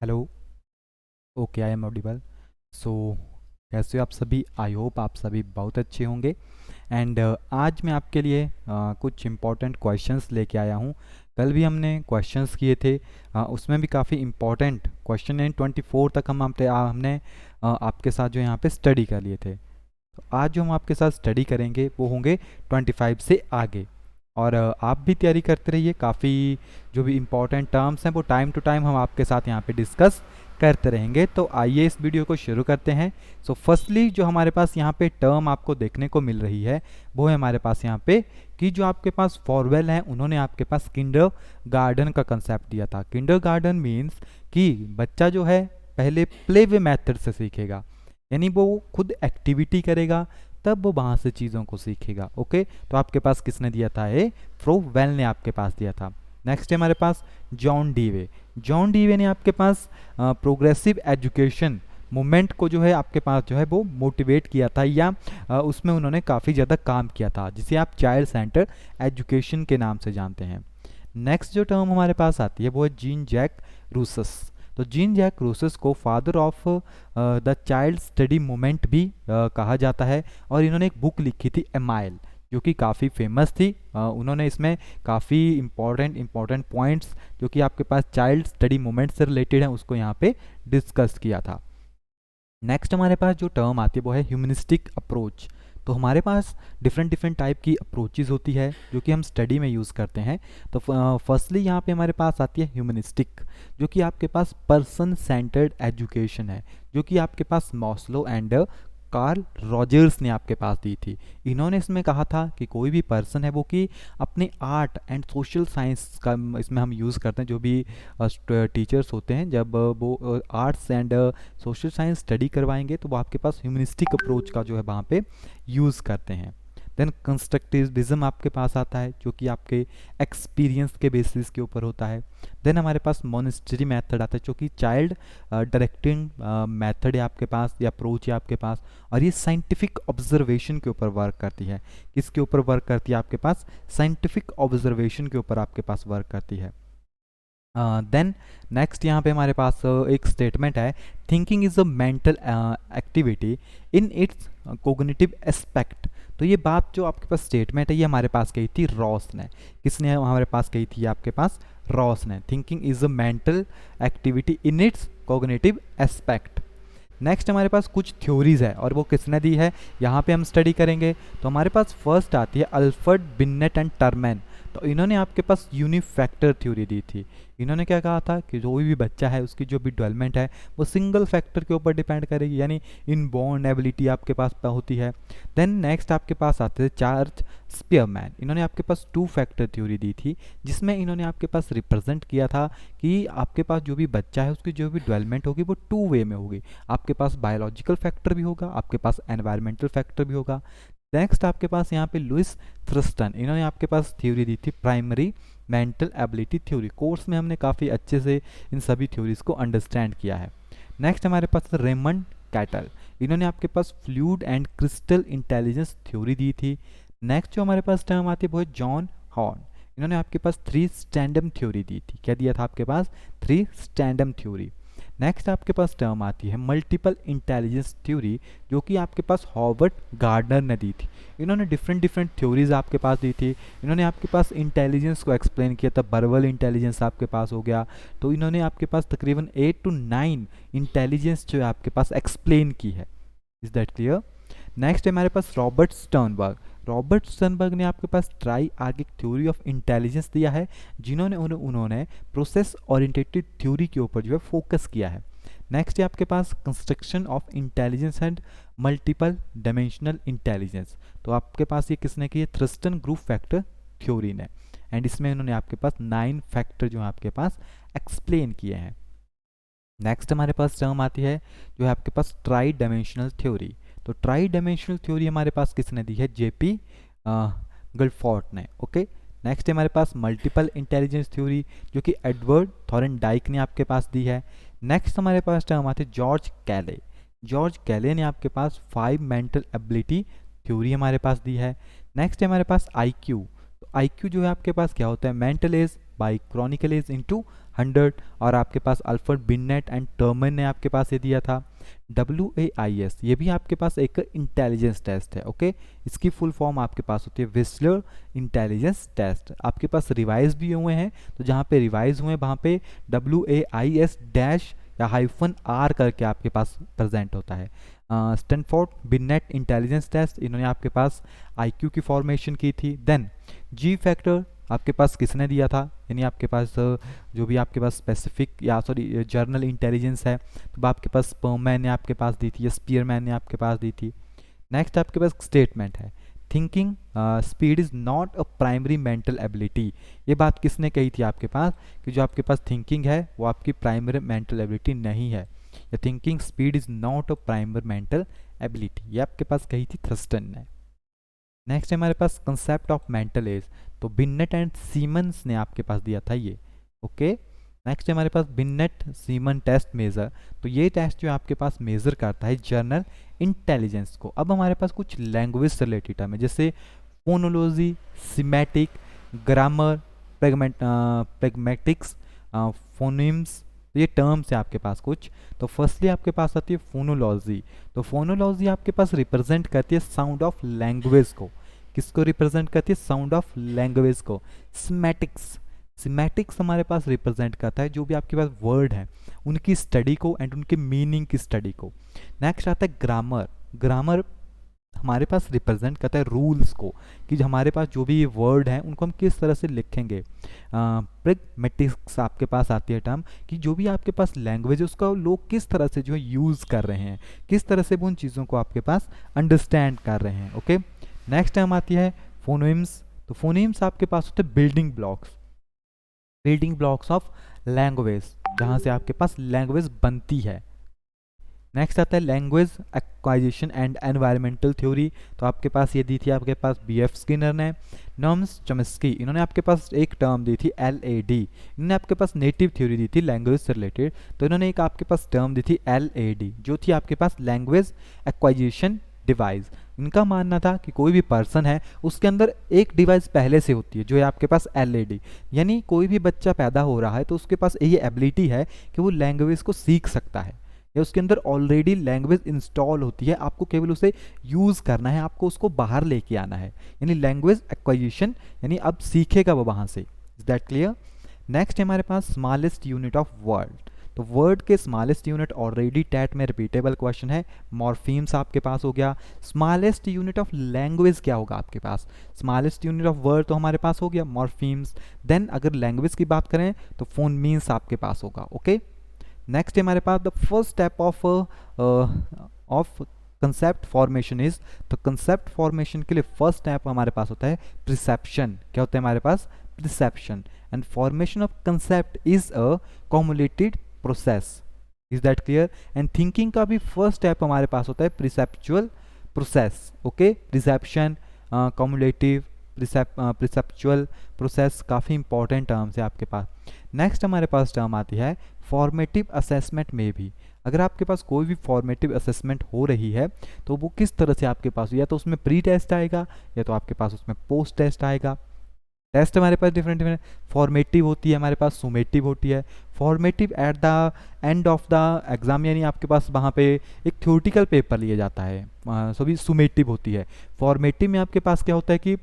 Hello. Okay, I am audible. So कैसे हो आप सभी? आई होप आप सभी बहुत अच्छे होंगे। एंड आज मैं आपके लिए कुछ इम्पोर्टेंट क्वेश्चंस लेके आया हूँ। कल भी हमने क्वेश्चंस किए थे, उसमें भी काफ़ी इम्पोर्टेंट क्वेश्चन हैं। 24 तक हमने आपके साथ जो यहाँ पे स्टडी कर लिए थे। तो आज जो हम आपके साथ स्टडी करेंगे वो होंगे 25 से आगे। और आप भी तैयारी करते रहिए। काफ़ी जो भी इम्पोर्टेंट टर्म्स हैं वो टाइम टू टाइम हम आपके साथ यहाँ पे डिस्कस करते रहेंगे। तो आइए इस वीडियो को शुरू करते हैं। सो फर्स्टली जो हमारे पास यहाँ पे टर्म आपको देखने को मिल रही है वो है हमारे पास यहाँ पे कि जो आपके पास फॉरवेल हैं उन्होंने आपके पास किंडर गार्डन का कंसेप्ट दिया था। किंडर गार्डन मीन्स कि बच्चा जो है पहले प्ले वे मेथड से सीखेगा, यानी वो खुद एक्टिविटी करेगा तब वो वहाँ से चीज़ों को सीखेगा। ओके, तो आपके पास किसने दिया था? ये फ्रोवेल ने आपके पास दिया था। नेक्स्ट है हमारे पास जॉन डीवे। जॉन डीवे ने आपके पास प्रोग्रेसिव एजुकेशन मूवमेंट को जो है आपके पास जो है वो मोटिवेट किया था, या उसमें उन्होंने काफ़ी ज़्यादा काम किया था, जिसे आप चाइल्ड सेंटर एजुकेशन के नाम से जानते हैं। नेक्स्ट जो टर्म हमारे पास आती है वो है जीन जैक रूसस। तो जीन जैक रूसस को father of the child study movement भी कहा जाता है, और इन्होंने एक बुक लिखी थी एमाइल, जो कि काफ़ी फेमस थी। उन्होंने इसमें काफ़ी इंपॉर्टेंट पॉइंट्स जो कि आपके पास चाइल्ड स्टडी मूवमेंट से रिलेटेड हैं उसको यहाँ पे डिस्कस किया था। नेक्स्ट हमारे पास जो टर्म आती है वो है ह्यूमनिस्टिक अप्रोच। तो हमारे पास डिफरेंट डिफरेंट टाइप की अप्रोचेस होती है जो कि हम स्टडी में यूज़ करते हैं। तो फर्स्टली यहाँ पे हमारे पास आती है ह्यूमनिस्टिक, जो कि आपके पास पर्सन सेंटर्ड एजुकेशन है, जो कि आपके पास मॉस्लो एंड कार्ल रॉजर्स ने आपके पास दी थी। इन्होंने इसमें कहा था कि कोई भी पर्सन है वो कि अपने आर्ट एंड सोशल साइंस का इसमें हम यूज़ करते हैं। जो भी टीचर्स होते हैं जब वो arts and social science study करवाएंगे तो वो आपके पास ह्यूमनिस्टिक अप्रोच का जो है वहाँ पे यूज़ करते हैं। देन कंस्ट्रक्टिविज्म आपके पास आता है, जो कि आपके एक्सपीरियंस के बेसिस के ऊपर होता है। देन हमारे पास मोनेस्ट्री मेथड आता है, जो कि चाइल्ड डायरेक्टिंग मेथड है आपके पास, या अप्रोच है आपके पास, और ये साइंटिफिक ऑब्जर्वेशन के ऊपर वर्क करती है। किसके ऊपर वर्क करती है? आपके पास साइंटिफिक ऑब्जर्वेशन के ऊपर आपके पास वर्क करती है। देन नेक्स्ट यहाँ पे हमारे पास एक स्टेटमेंट है, thinking is a mental activity in its cognitive aspect. तो ये बात जो आपके पास स्टेटमेंट है ये हमारे पास कही थी रॉस ने। किसने हमारे पास कही थी? आपके पास रॉस ने। Thinking is a mental activity in its cognitive aspect. Next हमारे पास कुछ थ्योरीज है और वो किसने दी है यहाँ पे हम स्टडी करेंगे। तो हमारे पास फर्स्ट आती है अल्फ्रेड बिनेट एंड टर्मेन। तो इन्होंने आपके पास यूनिफैक्टर थ्योरी दी थी। इन्होंने क्या कहा था कि जो भी बच्चा है उसकी जो भी डेवलपमेंट है वो सिंगल फैक्टर के ऊपर डिपेंड करेगी, यानी इनबॉर्न एबिलिटी आपके पास होती है। देन नेक्स्ट आपके पास आते थे चार्ल्स स्पीयरमैन। इन्होंने आपके पास टू फैक्टर थ्योरी दी थी, जिसमें इन्होंने आपके पास रिप्रेजेंट किया था कि आपके पास जो भी बच्चा है उसकी जो भी डेवलपमेंट होगी वो टू वे में होगी। आपके पास बायोलॉजिकल फैक्टर भी होगा, आपके पास एनवायरमेंटल फैक्टर भी होगा। नेक्स्ट आपके पास यहाँ पे लुइस थ्रस्टन, इन्होंने आपके पास थ्योरी दी थी primary mental ability theory. Course में हमने काफ़ी अच्छे से इन सभी थ्योरीज को अंडरस्टैंड किया है। नेक्स्ट हमारे पास रेमंड कैटल, इन्होंने आपके पास fluid and crystal intelligence theory दी थी। नेक्स्ट जो हमारे पास टर्म आती है वो है जॉन हॉर्न। इन्होंने आपके पास थ्री स्टैंडम थ्योरी दी थी। क्या दिया था आपके पास? Three stratum theory. नेक्स्ट आपके पास टर्म आती है मल्टीपल इंटेलिजेंस थ्योरी, जो कि आपके पास हॉवर्ड गार्डनर ने दी थी। इन्होंने डिफरेंट डिफरेंट थ्योरीज आपके पास दी थी। इन्होंने आपके पास इंटेलिजेंस को एक्सप्लेन किया था। बर्बल इंटेलिजेंस आपके पास हो गया, तो इन्होंने आपके पास तकरीबन 8 to 9 इंटेलिजेंस जो है आपके पास एक्सप्लेन की है। Is that clear? नेक्स्ट है हमारे पास रॉबर्ट स्टर्नबर्ग। रॉबर्ट स्टर्नबर्ग ने आपके पास triarchic theory of intelligence दिया है, जिन्होंने उन्होंने प्रोसेस ओरिएंटेड थ्योरी के ऊपर जो है फोकस किया है। नेक्स्ट है आपके पास construction of intelligence and multiple dimensional intelligence. तो आपके पास ये किसने की है? थ्रस्टन ग्रुप फैक्टर थ्योरी ने। एंड इसमें इन्होंने आपके पास 9 फैक्टर जो है आपके पास एक्सप्लेन किए हैं। नेक्स्ट हमारे पास टर्म आती है जो है आपके पास ट्राई डायमेंशनल थ्योरी। तो ट्राई डायमेंशनल थ्योरी हमारे पास किसने दी है? जेपी गिलफोर्ट ने। ओके, नेक्स्ट है हमारे पास मल्टीपल इंटेलिजेंस थ्योरी, जो कि एडवर्ड थॉरेनडाइक ने आपके पास दी है। नेक्स्ट हमारे पास टर्म आते हैं जॉर्ज कैले। जॉर्ज कैले ने आपके पास 5 मेंटल एबिलिटी थ्योरी हमारे पास दी है। नेक्स्ट है हमारे पास आईक्यू। तो आईक्यू जो है आपके पास क्या होता है? Mental age by chronicle age into 100, और आपके पास अल्फ्रेड बिनेट एंड टर्मन ने आपके पास ये दिया था WAIS। ये भी आपके पास एक इंटेलिजेंस टेस्ट है। ओके, इसकी फुल फॉर्म आपके पास होती है विस्लर इंटेलिजेंस टेस्ट। आपके पास रिवाइज भी हुए हैं, तो जहाँ पे रिवाइज हुए वहाँ पे WAIS डैश या -R करके आपके पास प्रेजेंट होता है। स्टैनफोर्ड बिनेट इंटेलिजेंस टेस्ट, इन्होंने आपके पास IQ की फॉर्मेशन की थी। देन G फैक्टर आपके पास किसने दिया था, यानी आपके पास जो भी आपके पास स्पेसिफिक या सॉरी जर्नल इंटेलिजेंस है, तो आपके पास स्परमैन ने आपके पास दी थी या स्पीयरमैन ने आपके पास दी थी। नेक्स्ट आपके पास स्टेटमेंट है, thinking speed is not a primary mental ability. ये बात किसने कही थी आपके पास, कि जो आपके पास थिंकिंग है वो आपकी प्राइमरी मेंटल एबिलिटी नहीं है, या thinking speed is not a primary mental ability, ये आपके पास कही थी थर्स्टन ने। नेक्स्ट है हमारे पास कंसेप्ट ऑफ मेंटल एज, तो बिनेट एंड सीमंस ने आपके पास दिया था ये। ओके, नेक्स्ट है हमारे पास बिनेट सीमन टेस्ट मेजर, तो ये टेस्ट जो आपके पास मेजर करता है जर्नल इंटेलिजेंस को। अब हमारे पास कुछ लैंग्वेज से रिलेटेड टर्म है, जैसे फोनोलॉजी, सिमेटिक, ग्रामर, प्रेगमेटिक्स, फोनिम्स, तो ये टर्म्स है आपके पास कुछ। तो फर्स्टली आपके पास आती है फोनोलॉजी, तो फोनोलॉजी आपके पास रिप्रेजेंट करती है साउंड ऑफ लैंग्वेज को। किसको रिप्रेजेंट करती है, साउंड ऑफ लैंग्वेज को। सिमेटिक्स, सिमेटिक्स हमारे पास रिप्रेजेंट करता है जो भी आपके पास वर्ड है उनकी स्टडी को एंड उनके मीनिंग की स्टडी को। नेक्स्ट आता है ग्रामर, ग्रामर हमारे पास रिप्रेजेंट करता है रूल्स को, कि हमारे पास जो भी ये वर्ड हैं उनको हम किस तरह से लिखेंगे। प्रेगमेटिक्स आपके पास आती है टर्म, कि जो भी आपके पास लैंग्वेज है उसका लोग किस तरह से जो है यूज़ कर रहे हैं, किस तरह से वो उन चीज़ों को आपके पास अंडरस्टैंड कर रहे हैं। ओके, नेक्स्ट टर्म आती है फोनेम्स, तो फोनेम्स आपके पास होते हैं building blocks, building blocks of language, जहाँ से आपके पास लैंग्वेज बनती है। नेक्स्ट आता है लैंग्वेज एक्वाइजिशन एंड एनवायरमेंटल थ्योरी, तो आपके पास ये दी थी आपके पास BF स्किनर ने। नॉर्म्स चॉम्स्की, इन्होंने आपके पास एक टर्म दी थी LAD, इन्होंने आपके पास नेटिव थ्योरी दी थी लैंग्वेज से रिलेटेड, तो इन्होंने एक आपके पास टर्म दी थी LAD जो थी आपके पास लैंग्वेज एक्वाइजिशन डिवाइस। इनका मानना था कि कोई भी पर्सन है उसके अंदर एक डिवाइस पहले से होती है जो है आपके पास LAD, यानी कोई भी बच्चा पैदा हो रहा है तो उसके पास ये एबिलिटी है कि वो लैंग्वेज को सीख सकता है, या उसके अंदर ऑलरेडी लैंग्वेज इंस्टॉल होती है, आपको केवल उसे यूज़ करना है, आपको उसको बाहर लेके आना है, यानी लैंग्वेज एक्वाइजिशन, यानी अब सीखेगा वो वहाँ से। Is that clear? नेक्स्ट है हमारे पास स्मॉलेस्ट यूनिट ऑफ वर्ड, तो वर्ड के स्मॉलेस्ट यूनिट ऑलरेडी टैट में रिपीटेबल क्वेश्चन है, मॉर्फीम्स आपके पास हो गया। स्मॉलेस्ट यूनिट ऑफ लैंग्वेज क्या होगा आपके पास, स्मॉलेस्ट यूनिट ऑफ वर्ड तो हमारे पास हो गया मॉर्फीम्स। देन अगर लैंग्वेज की बात करें तो फोनमीन्स आपके पास होगा। ओके, नेक्स्ट है हमारे पास the first step of concept formation is, तो कंसेप्ट फॉर्मेशन के लिए फर्स्ट स्टेप हमारे पास होता है प्रिसेप्शन। क्या होता है हमारे पास, perception, and formation of concept is a cumulated process. Is that clear? And thinking का भी फर्स्ट स्टेप हमारे पास होता है perceptual process. Okay, perception, cumulative, perceptual process, काफ़ी इंपॉर्टेंट टर्म्स है आपके पास। नेक्स्ट हमारे पास टर्म आती है फॉर्मेटिव असेसमेंट में भी। अगर आपके पास कोई भी फॉर्मेटिव असेसमेंट हो रही है तो वो किस तरह से आपके पास, या तो उसमें प्री टेस्ट आएगा या तो आपके पास उसमें पोस्ट टेस्ट आएगा। टेस्ट हमारे पास डिफरेंट डिफरेंट, फॉर्मेटिव होती है हमारे पास, सुमेटिव होती है। Formative at the end of the exam, यानी आपके पास वहाँ पे एक थ्योरेटिकल पेपर लिया जाता है, सभी सुमेटिव होती है। फॉर्मेटिव में आपके पास क्या होता है कि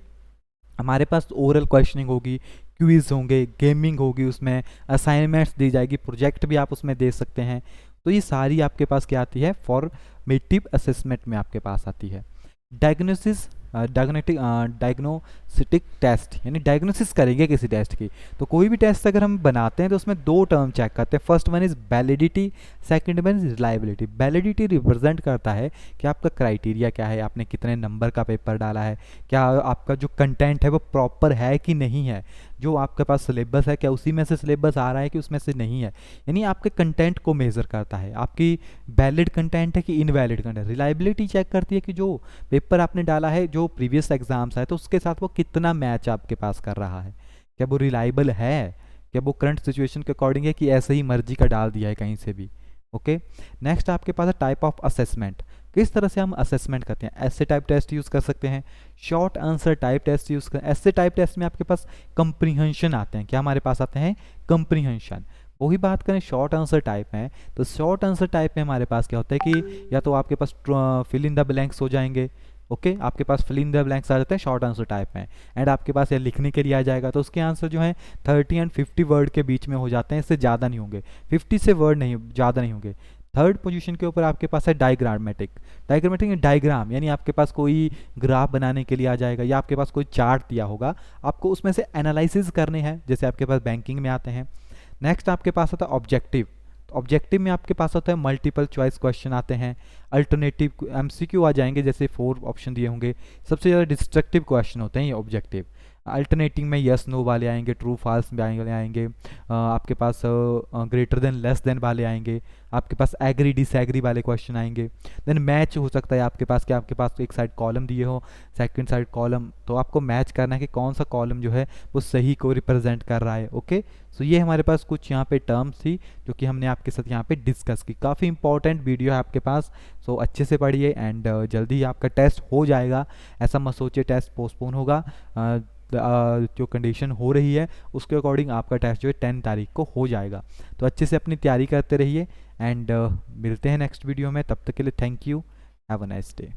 हमारे पास ओरल क्वेश्चनिंग होगी, क्विज होंगे, गेमिंग होगी, उसमें असाइनमेंट्स दी जाएगी, प्रोजेक्ट भी आप उसमें दे सकते हैं। तो ये सारी आपके पास क्या आती है, फॉर्मेटिव असेसमेंट में आपके पास आती है। डायग्नोसिस, डायग्नोस्टिक टेस्ट, यानी डायग्नोसिस करेंगे किसी टेस्ट की, तो कोई भी टेस्ट अगर हम बनाते हैं तो उसमें दो टर्म चेक करते हैं। First one is validity, second one is reliability. Validity represent करता है कि आपका क्राइटेरिया क्या है, आपने कितने नंबर का पेपर डाला है, क्या आपका जो कंटेंट है वो प्रॉपर है कि नहीं है, जो आपके पास सिलेबस है क्या उसी में से सिलेबस आ रहा है कि उसमें से नहीं है, यानी आपके कंटेंट को मेज़र करता है, आपकी वैलिड कंटेंट है कि इनवैलिड कंटेंट। रिलायबिलिटी चेक करती है कि जो पेपर आपने डाला है, जो प्रीवियस एग्जाम्स है, तो उसके साथ वो कितना मैच आपके पास कर रहा है, क्या वो रिलायबल है, क्या वो करंट सिचुएशन के अकॉर्डिंग है कि ऐसे ही मर्जी का डाल दिया है कहीं से भी। ओके, नेक्स्ट आपके पास है टाइप ऑफ असेसमेंट, किस तरह से हम असेसमेंट करते हैं। ऐसे टाइप टेस्ट यूज़ कर सकते हैं, short answer type test use कर। ऐसे टाइप टेस्ट में आपके पास कंप्रीहेंशन आते हैं, क्या हमारे पास आते हैं, कंप्रीहेंशन। वही बात करें शॉर्ट आंसर टाइप में, तो शॉर्ट आंसर टाइप में हमारे पास क्या होता है कि या तो आपके पास फिल इन द ब्लैंक्स हो जाएंगे। ओके, आपके पास फिल इन द ब्लैंक्स आ जाते हैं शॉर्ट आंसर टाइप में, एंड आपके पास ये लिखने के लिए आ जाएगा, तो उसके आंसर जो है 30 एंड 50 वर्ड के बीच में हो जाते हैं, इससे ज़्यादा नहीं होंगे, 50 से वर्ड नहीं, ज़्यादा नहीं होंगे। थर्ड पोजीशन के ऊपर आपके पास है डायग्रामेटिक। डायग्रामेटिक डायग्राम यानी आपके पास कोई ग्राफ बनाने के लिए आ जाएगा, या आपके पास कोई चार्ट दिया होगा, आपको उसमें से एनालिसिस करने हैं, जैसे आपके पास बैंकिंग में आते हैं। नेक्स्ट आपके पास होता है ऑब्जेक्टिव। ऑब्जेक्टिव में आपके पास होता है मल्टीपल चॉइस क्वेश्चन आते हैं, अल्टरनेटिव एमसीक्यू आ जाएंगे, जैसे 4 ऑप्शन दिए होंगे। सबसे ज़्यादा डिस्ट्रक्टिव क्वेश्चन होते हैं ये ऑब्जेक्टिव। अल्टरनेटिव में यस नो वाले आएंगे, ट्रू फॉल्स वाले आएंगे, आपके पास ग्रेटर देन लेस देन वाले आएंगे, आपके पास एग्री डिसएग्री वाले क्वेश्चन आएंगे। देन मैच हो सकता है आपके पास कि आपके पास एक साइड कॉलम दिए हो, सेकंड साइड कॉलम, तो आपको मैच करना है कि कौन सा कॉलम जो है वो सही को रिप्रेजेंट कर रहा है। ओके, सो ये हमारे पास कुछ यहाँ पे टर्म्स थी जो कि हमने आपके साथ यहाँ पे डिस्कस की। काफ़ी इंपॉर्टेंट वीडियो है आपके पास, सो अच्छे से पढ़िए, एंड जल्दी ही आपका टेस्ट हो जाएगा। ऐसा मत सोचिए टेस्ट पोस्टपोन होगा, जो कंडीशन हो रही है उसके अकॉर्डिंग आपका टेस्ट जो है 10 तारीख को हो जाएगा। तो अच्छे से अपनी तैयारी करते रहिए, एंड मिलते हैं नेक्स्ट वीडियो में। तब तक के लिए thank you, have a nice day.